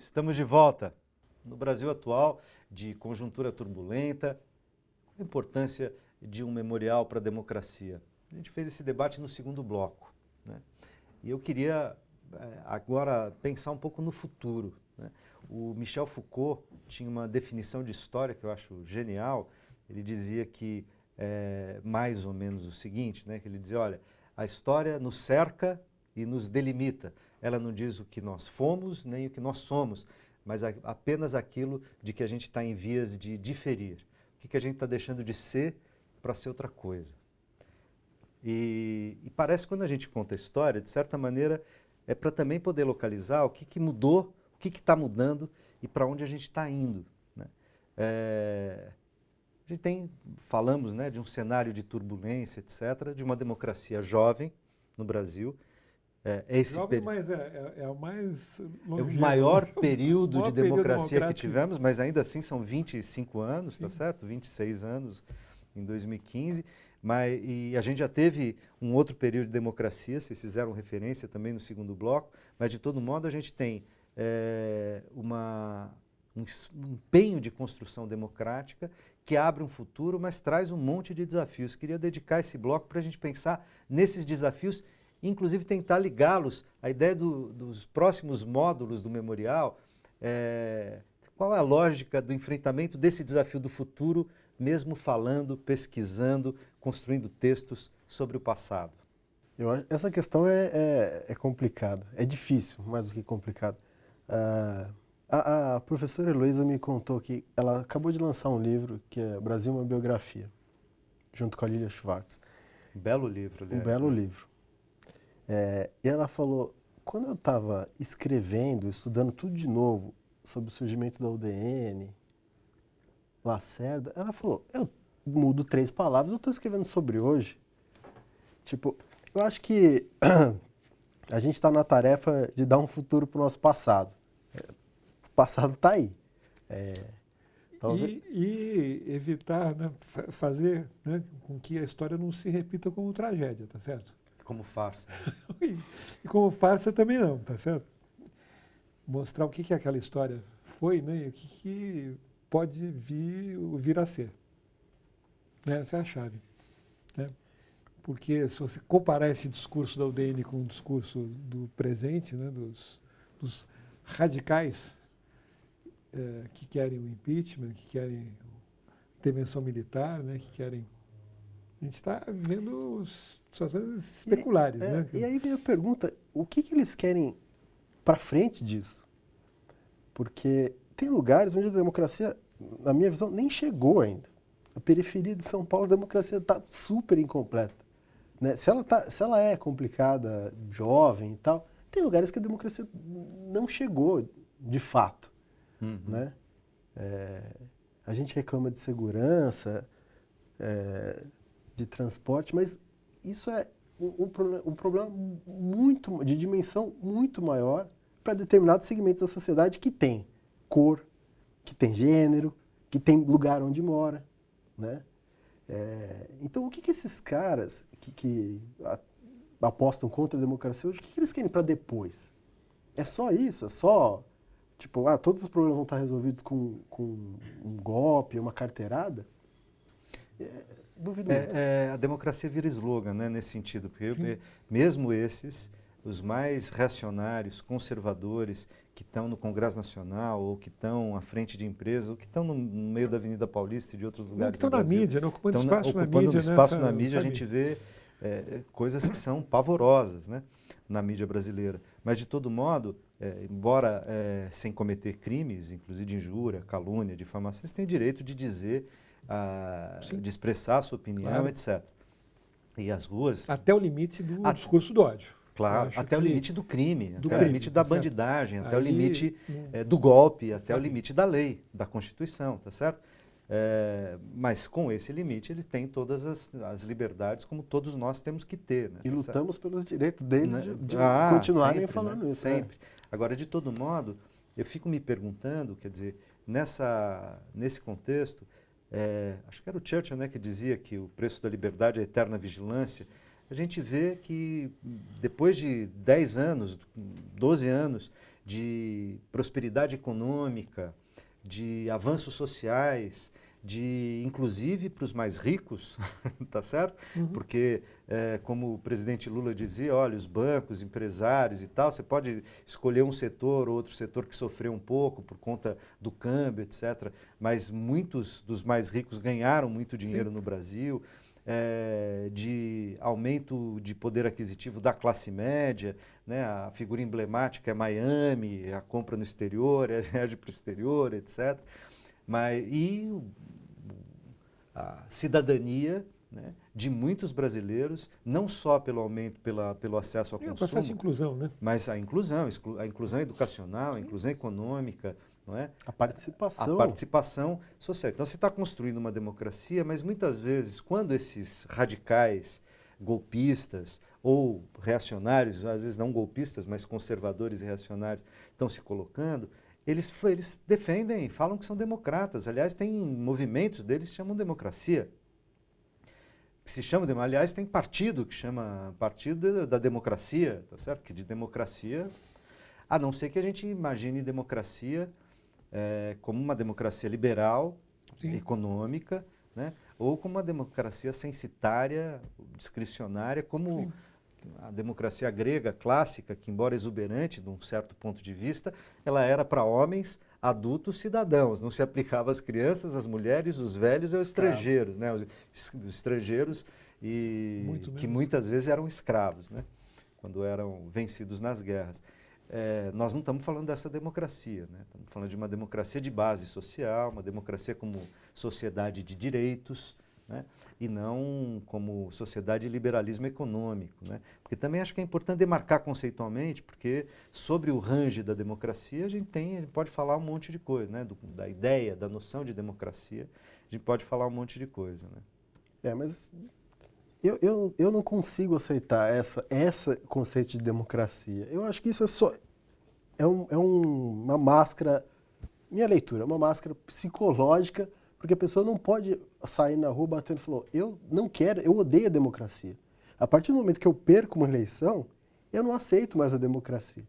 Estamos de volta. No Brasil atual, de conjuntura turbulenta, qual a importância de um memorial para a democracia? A gente fez esse debate no segundo bloco, né? E eu queria agora pensar um pouco no futuro, né? O Michel Foucault tinha uma definição de história que eu acho genial. Ele dizia que mais ou menos o seguinte, né? Que ele dizia, olha, a história nos cerca e nos delimita. Ela não diz o que nós fomos nem o que nós somos, mas apenas aquilo de que a gente está em vias de diferir. O que a gente está deixando de ser para ser outra coisa. E parece que quando a gente conta a história, de certa maneira, é para também poder localizar o que mudou, o que está mudando e para onde a gente está indo, né? A gente falamos, né, de um cenário de turbulência, etc., de uma democracia jovem no Brasil. Jovem, mas é o mais longevo. É o maior período maior de democracia que democrático. tivemos, mas ainda assim são 25 anos, tá certo? 26 anos em 2015. E a gente já teve um outro período de democracia, vocês fizeram referência também no segundo bloco, mas de todo modo a gente tem um empenho de construção democrática que abre um futuro, mas traz um monte de desafios. Queria dedicar esse bloco para a gente pensar nesses desafios, inclusive tentar ligá-los à ideia dos próximos módulos do memorial. Qual é a lógica do enfrentamento desse desafio do futuro, mesmo falando, pesquisando, construindo textos sobre o passado? Essa questão é complicada, é difícil, mais do que complicado. A professora Heloísa me contou que ela acabou de lançar um livro que é Brasil, uma biografia, junto com a Lilia Schwartz. Um belo livro, aliás. Um belo livro. E ela falou, quando eu estava escrevendo, estudando tudo de novo sobre o surgimento da UDN, Lacerda, ela falou, eu mudo 3 palavras, eu estou escrevendo sobre hoje. Tipo, eu acho que a gente está na tarefa de dar um futuro para o nosso passado. O passado está aí. E evitar, né, fazer, né, com que a história não se repita como tragédia, tá certo? Como farsa. E como farsa também não, tá certo? Mostrar o que aquela história foi, né, e o que pode vir a ser. Né? Essa é a chave. Né? Porque se você comparar esse discurso da UDN com o discurso do presente, né, dos radicais que querem o impeachment, que querem intervenção militar, né, que querem... A gente está vendo situações especulares. Né? E aí vem a pergunta, o que eles querem para frente disso? Porque tem lugares onde a democracia, na minha visão, nem chegou ainda. A periferia de São Paulo, a democracia está super incompleta. Né? Se ela é complicada, jovem e tal, tem lugares que a democracia não chegou de fato. Né? A gente reclama de segurança, de transporte, mas isso é um problema de dimensão muito maior para determinados segmentos da sociedade que tem cor, que tem gênero, que tem lugar onde mora. Né? Então, o que esses caras que apostam contra a democracia hoje, o que eles querem para depois? É só isso? É só, tipo, todos os problemas vão estar resolvidos com um golpe, uma carteirada? Duvido muito. A democracia vira slogan, né, nesse sentido, porque mesmo os mais reacionários, conservadores, que estão no Congresso Nacional, ou que estão à frente de empresas, ou que estão no meio da Avenida Paulista e de outros lugares que estão na mídia, ocupando espaço na mídia. Ocupando espaço na mídia, a gente vê coisas que são pavorosas, né, na mídia brasileira. Mas, de todo modo, embora sem cometer crimes, inclusive de injúria, calúnia, difamação, eles têm direito de dizer, de expressar a sua opinião, claro, etc. E as ruas... Até o limite do discurso do ódio. Claro, até o limite do crime, até o limite da bandidagem, até o limite do golpe, até o limite da lei, da Constituição, tá certo? Mas com esse limite ele tem todas as liberdades como todos nós temos que ter. Né? E lutamos pelos direitos deles de continuarem sempre, falando né? isso. Sempre. Agora, de todo modo, eu fico me perguntando, quer dizer, nesse contexto, acho que era o Churchill, né, que dizia que o preço da liberdade é a eterna vigilância. a gente vê que depois de 10 anos, 12 anos de prosperidade econômica, de avanços sociais, de inclusive para os mais ricos, tá certo? Porque, como o presidente Lula dizia, olha, os bancos, empresários e tal, você pode escolher um setor ou outro setor que sofreu um pouco por conta do câmbio, etc. Mas muitos dos mais ricos ganharam muito dinheiro no Brasil, de aumento de poder aquisitivo da classe média, né? A figura emblemática é Miami, a compra no exterior, a viagem para o exterior, etc. E a cidadania, né, de muitos brasileiros, não só pelo aumento, pelo acesso ao É um consumo, processo de inclusão, né? mas a inclusão educacional, a inclusão econômica, não é? A participação. A participação social. Então, você está construindo uma democracia, mas muitas vezes, quando esses radicais golpistas ou reacionários, às vezes não golpistas, mas conservadores e reacionários, estão se colocando, eles defendem, falam que são democratas. Aliás, tem movimentos deles que chamam democracia. Que se chama, aliás, tem partido que chama Partido da Democracia, tá certo? Que de democracia, a não ser que a gente imagine democracia como uma democracia liberal, Sim. econômica, né? Ou como uma democracia censitária, discricionária, como Sim. a democracia grega clássica, que embora exuberante de um certo ponto de vista, ela era para homens, adultos, cidadãos, não se aplicava às crianças, às mulheres, os velhos e aos estrangeiros, né? Os estrangeiros que muitas vezes eram escravos, né? Quando eram vencidos nas guerras. Nós não estamos falando dessa democracia, né? Estamos falando de uma democracia de base social, uma democracia como sociedade de direitos, né? E não como sociedade de liberalismo econômico, né? Porque também acho que é importante demarcar conceitualmente, porque sobre o range da democracia a gente pode falar um monte de coisa, né? Da ideia, da noção de democracia, a gente pode falar um monte de coisa, né? Mas eu não consigo aceitar esse conceito de democracia. Eu acho que isso uma máscara, minha leitura, é uma máscara psicológica, porque a pessoa não pode sair na rua batendo e falar, eu não quero, eu odeio a democracia. A partir do momento que eu perco uma eleição, eu não aceito mais a democracia.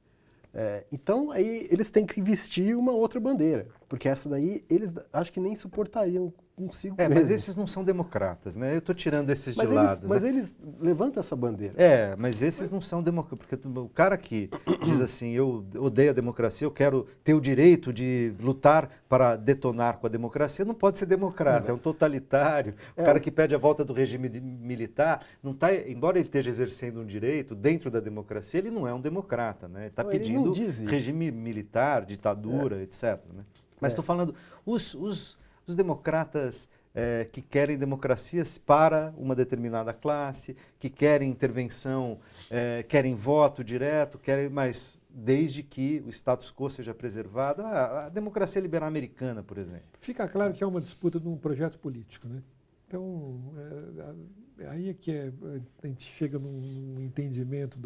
Então, aí eles têm que vestir uma outra bandeira, porque essa daí eles acho que nem suportariam consigo mesmo. Mas esses não são democratas, né? Eu estou tirando esses de lado. Mas né? eles levantam essa bandeira. Mas esses não são democratas, porque o cara que diz assim, eu odeio a democracia, eu quero ter o direito de lutar para detonar com a democracia, não pode ser democrata, é um totalitário. O cara que pede a volta do regime militar, não tá, embora ele esteja exercendo um direito dentro da democracia, ele não é um democrata, né? Ele está pedindo regime militar, ditadura, etc. Né? Mas estou falando, os democratas que querem democracias para uma determinada classe, que querem intervenção, querem voto direto, mas desde que o status quo seja preservado. A democracia liberal americana, por exemplo. Fica claro que é uma disputa de um projeto político, né? Então, aí é que a gente chega num entendimento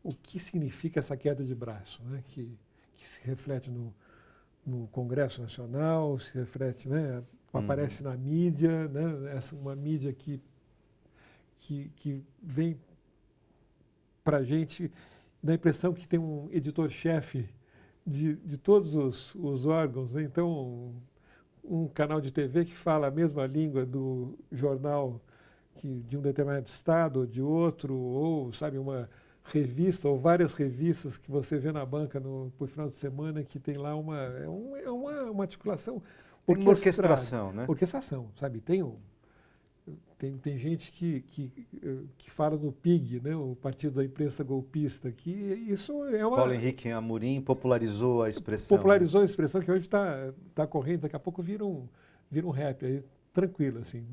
o que significa essa queda de braço, né? Que se reflete no Congresso Nacional, se reflete, né? Aparece na mídia, né? Uma mídia que vem para a gente, dá a impressão que tem um editor-chefe de todos os órgãos, né? Então, um canal de TV que fala a mesma língua do jornal de um determinado estado ou de outro, ou, sabe, uma revista ou várias revistas que você vê na banca por final de semana, que tem lá uma articulação. Tem uma orquestração, né? Orquestração, sabe? Tem gente que fala no PIG, né? O Partido da Imprensa Golpista, que isso é uma... Paulo Henrique Amorim popularizou a expressão. Popularizou a expressão que hoje está correndo, daqui a pouco vira um rap, aí, tranquilo, assim.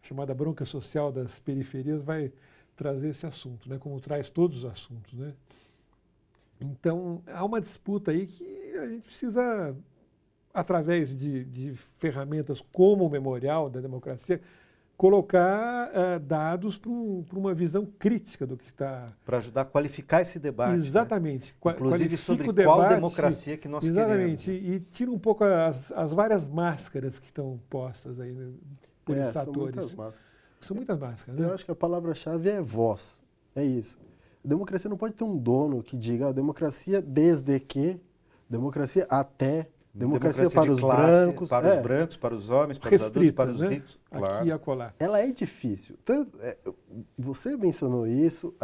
A chamada bronca social das periferias vai trazer esse assunto, né? Como traz todos os assuntos, né? Então, há uma disputa aí que a gente precisa, através de ferramentas como o Memorial da Democracia, colocar dados para uma visão crítica do que está... Para ajudar a qualificar esse debate. Exatamente. Né? Inclusive sobre qual democracia que nós exatamente, queremos. E tira um pouco as várias máscaras que estão postas aí, né, por esses atores. São muitas máscaras. São muitas máscaras, Eu né? acho que a palavra-chave é voz. É isso. A democracia não pode ter um dono que diga democracia desde que, democracia até, democracia para de os classe, brancos. para os brancos, para os homens, para os adultos, para Restrita, os né? ricos. Aqui Claro. e acolá. Ela é difícil. Você mencionou isso.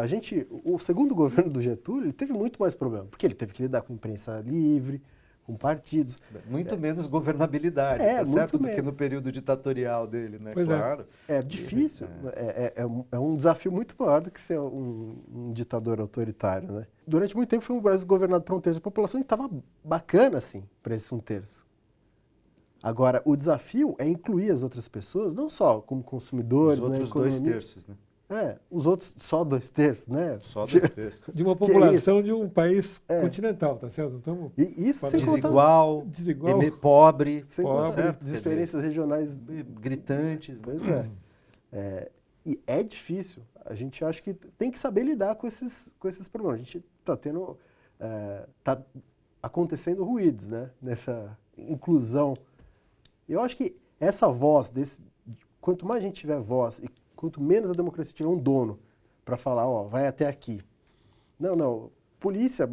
O segundo governo do Getúlio, ele teve muito mais problema, porque ele teve que lidar com imprensa livre, com partidos. Muito menos governabilidade, É, tá muito certo? Do que menos. no período ditatorial dele, né? Pois é. Claro. É difícil. É um desafio muito maior do que ser um ditador autoritário, né? Durante muito tempo foi um Brasil governado por um terço da população e estava bacana, assim, para esse um terço. Agora, o desafio é incluir as outras pessoas, não só como consumidores, Os outros na economia. 2/3, né? Os outros só 2/3, né? Só 2/3. De uma Que é população de um país É. continental, tá certo? Então, E isso sem contar Desigual, pobre, sem pobre, contar certo? Quer dizer, diferenças regionais. gritantes. Né? Pois é. E é difícil. A gente acha que tem que saber lidar com esses problemas. A gente está tendo... Está acontecendo ruídos, né? Nessa inclusão. Eu acho que essa voz, quanto mais a gente tiver voz e quanto menos a democracia tiver um dono para falar, ó, vai até aqui. Não, polícia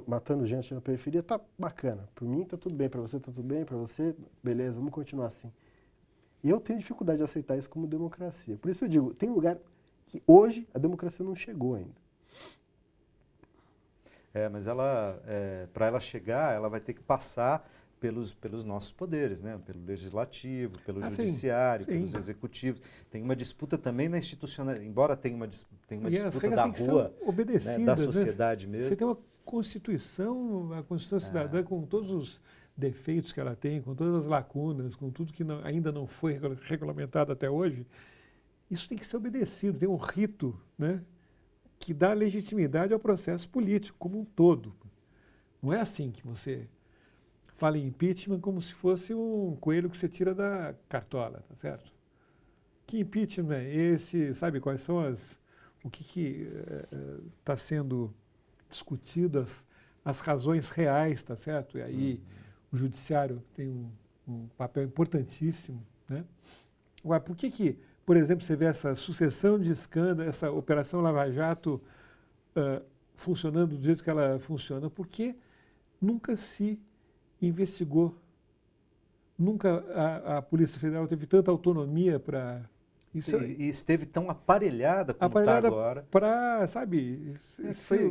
matando gente na periferia, tá bacana. Por mim tá tudo bem, para você tá tudo bem, para você, beleza, vamos continuar assim. E eu tenho dificuldade de aceitar isso como democracia. Por isso eu digo, tem lugar que hoje a democracia não chegou ainda. Mas ela, para ela chegar, ela vai ter que passar pelos nossos poderes, né? Pelo legislativo, pelo judiciário, pelos executivos. Tem uma disputa também na institucionalidade, embora tenha uma disputa da rua, né? Da sociedade mesmo. Você tem uma Constituição, a Constituição cidadã com todos os defeitos que ela tem, com todas as lacunas, com tudo que ainda não foi regulamentado até hoje, isso tem que ser obedecido, tem um rito, né? Que dá legitimidade ao processo político como um todo. Não é assim que você fala em impeachment como se fosse um coelho que você tira da cartola, tá certo? Que impeachment é esse? Sabe quais são o que está sendo discutido, as razões reais, tá certo? E aí o judiciário tem um papel importantíssimo, né? Agora, por que, por exemplo, você vê essa sucessão de escândalos, essa Operação Lava Jato funcionando do jeito que ela funciona? Porque nunca se investigou. Nunca a Polícia Federal teve tanta autonomia para... E esteve tão aparelhada como está agora. Para, sabe...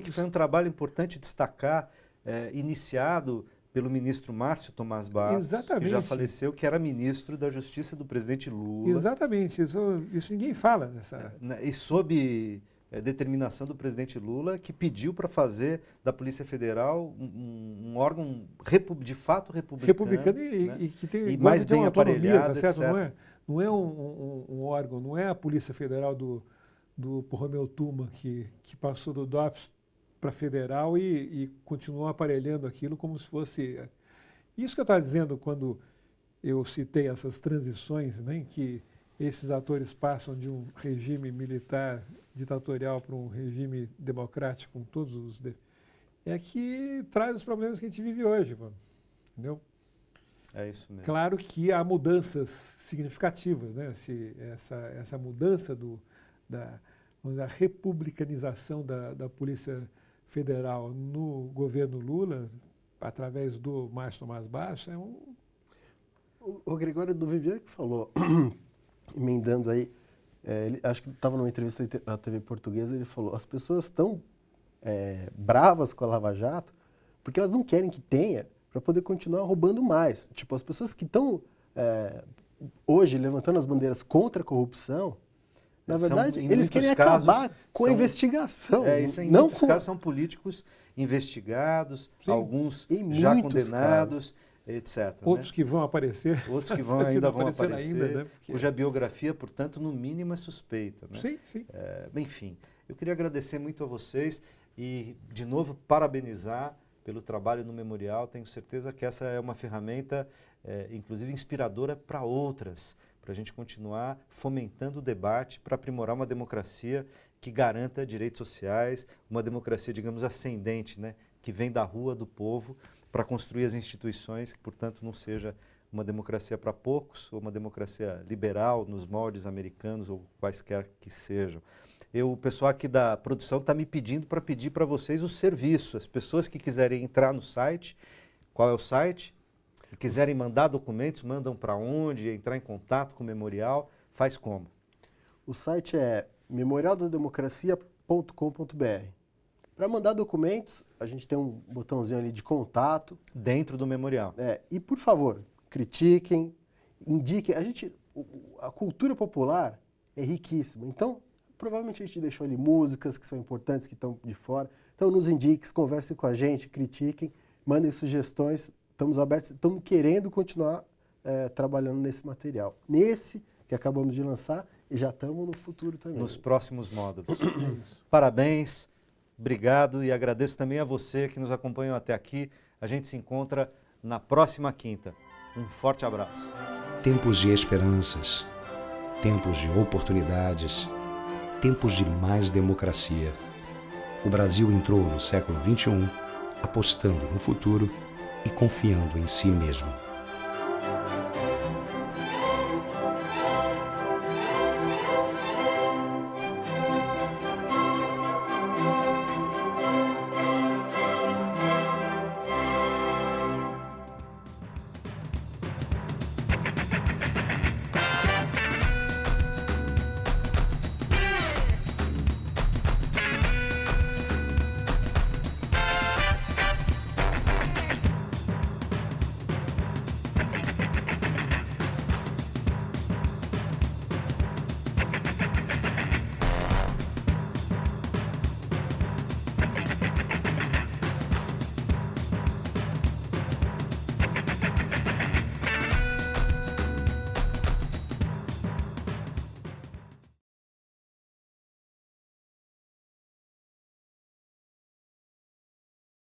Que foi um trabalho importante destacar, iniciado pelo ministro Márcio Tomás Barros, que já faleceu, que era ministro da Justiça do presidente Lula. Exatamente, isso ninguém fala nessa... E sob determinação do presidente Lula, que pediu para fazer da Polícia Federal um órgão de fato republicano, né? e que tem mais bem uma autonomia, aparelhado, tá certo? etc. Não é um órgão, não é a Polícia Federal do Romeu Tuma que passou do DOPS para federal e continuou aparelhando aquilo como se fosse... Isso que eu estava dizendo quando eu citei essas transições, né, em que esses atores passam de um regime militar ditatorial para um regime democrático com todos os... É que traz os problemas que a gente vive hoje, mano. Entendeu? É isso mesmo. Claro que há mudanças significativas, né? Essa mudança da republicanização da Polícia Federal no governo Lula, através do Márcio Tomás Barros, é um... O Gregório do Vivier que falou, emendando aí, acho que estava numa entrevista à TV Portuguesa, ele falou, as pessoas estão bravas com a Lava Jato porque elas não querem que tenha para poder continuar roubando mais. Tipo, as pessoas que estão hoje levantando as bandeiras contra a corrupção, na verdade, eles querem acabar com a investigação. Em muitos casos são políticos investigados, sim, alguns já condenados, etc. Outros, né, que vão aparecer. Outros que ainda vão aparecer, ainda, né? Cuja biografia, portanto, no mínimo é suspeita. Né? Sim, sim. Enfim, eu queria agradecer muito a vocês e, de novo, parabenizar pelo trabalho no Memorial. Tenho certeza que essa é uma ferramenta, inclusive, inspiradora para outras, para a gente continuar fomentando o debate, para aprimorar uma democracia que garanta direitos sociais, uma democracia, digamos, ascendente, né, que vem da rua, do povo, para construir as instituições, que, portanto, não seja uma democracia para poucos ou uma democracia liberal nos moldes americanos ou quaisquer que sejam. O pessoal aqui da produção está me pedindo para pedir para vocês o serviço. As pessoas que quiserem entrar no site, qual é o site? E quiserem mandar documentos, mandam para onde? Entrar em contato com o memorial, faz como? O site é memorialdademocracia.com.br. Para mandar documentos, a gente tem um botãozinho ali de contato. Dentro do memorial. E, por favor, critiquem, indiquem. A cultura popular é riquíssima. Então, provavelmente a gente deixou ali músicas que são importantes, que estão de fora. Então, nos indiquem, conversem com a gente, critiquem, mandem sugestões. Estamos abertos, estamos querendo continuar trabalhando nesse material. Nesse que acabamos de lançar e já estamos no futuro também. Nos próximos módulos. Parabéns, obrigado e agradeço também a você que nos acompanhou até aqui. A gente se encontra na próxima quinta. Um forte abraço. Tempos de esperanças, tempos de oportunidades, tempos de mais democracia. O Brasil entrou no século XXI apostando no futuro e confiando em si mesmo.